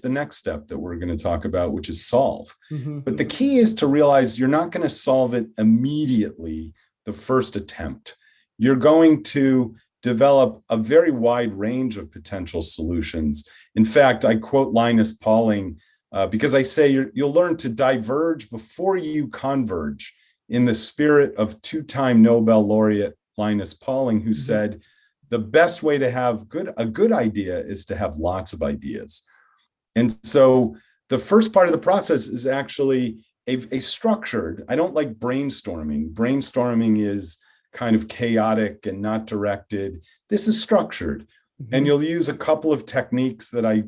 the next step that we're going to talk about, which is solve. Mm-hmm. But the key is to realize you're not going to solve it immediately the first attempt. You're going to develop a very wide range of potential solutions. In fact, I quote Linus Pauling because I say you'll learn to diverge before you converge, in the spirit of two-time Nobel laureate Linus Pauling, who said, the best way to have a good idea is to have lots of ideas. And so the first part of the process is actually a structured, I don't like brainstorming. Brainstorming is kind of chaotic and not directed. This is structured. And you'll use a couple of techniques that I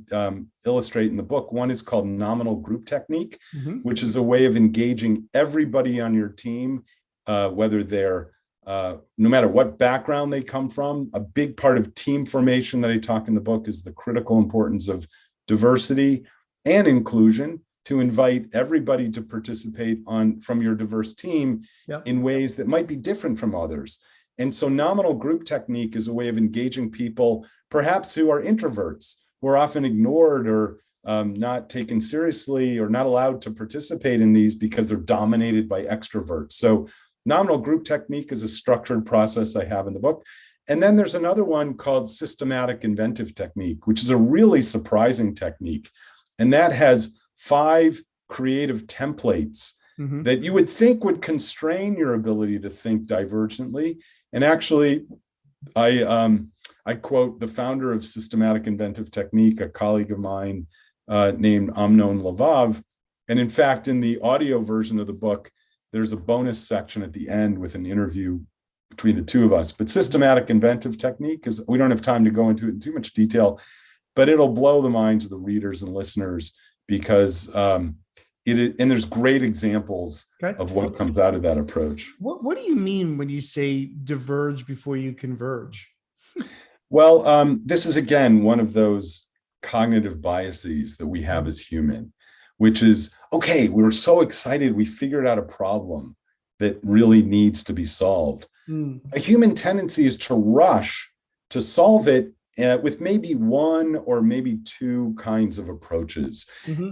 illustrate in the book. One is called nominal group technique, which is a way of engaging everybody on your team, whether they're, no matter what background they come from. A big part of team formation that I talk in the book is the critical importance of diversity and inclusion, to invite everybody to participate from your diverse team in ways that might be different from others. And so nominal group technique is a way of engaging people, perhaps who are introverts, who are often ignored or not taken seriously or not allowed to participate in these because they're dominated by extroverts. So nominal group technique is a structured process I have in the book. And then there's another one called systematic inventive technique, which is a really surprising technique. And that has 5 creative templates that you would think would constrain your ability to think divergently. And actually, I quote the founder of systematic inventive technique, a colleague of mine named Amnon Lavav. And in fact, in the audio version of the book, there's a bonus section at the end with an interview between the two of us. But systematic inventive technique, because we don't have time to go into it in too much detail, but it'll blow the minds of the readers and listeners, because it is, and there's great examples of what comes out of that approach. What do you mean when you say diverge before you converge? Well, this is, again, one of those cognitive biases that we have as human, which is, okay, we were so excited, we figured out a problem that really needs to be solved. A human tendency is to rush to solve it with maybe one or maybe 2 kinds of approaches.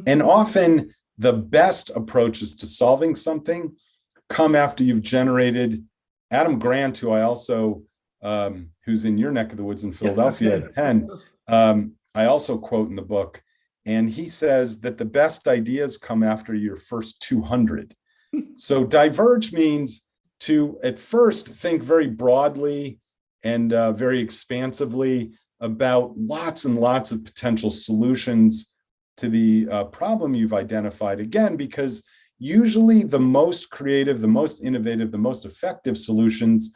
And often the best approaches to solving something come after you've generated. Adam Grant, who I also, who's in your neck of the woods in Philadelphia at Penn, I also quote in the book, and he says that the best ideas come after your first 200. So diverge means to, at first, think very broadly and very expansively about lots and lots of potential solutions to the problem you've identified. Again, because usually the most creative, the most innovative, the most effective solutions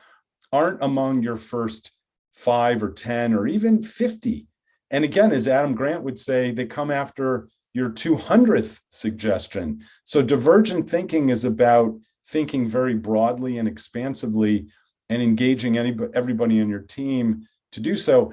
aren't among your first 5 or 10 or even 50. And again, as Adam Grant would say, they come after your 200th suggestion. So divergent thinking is about thinking very broadly and expansively and engaging everybody on your team to do so.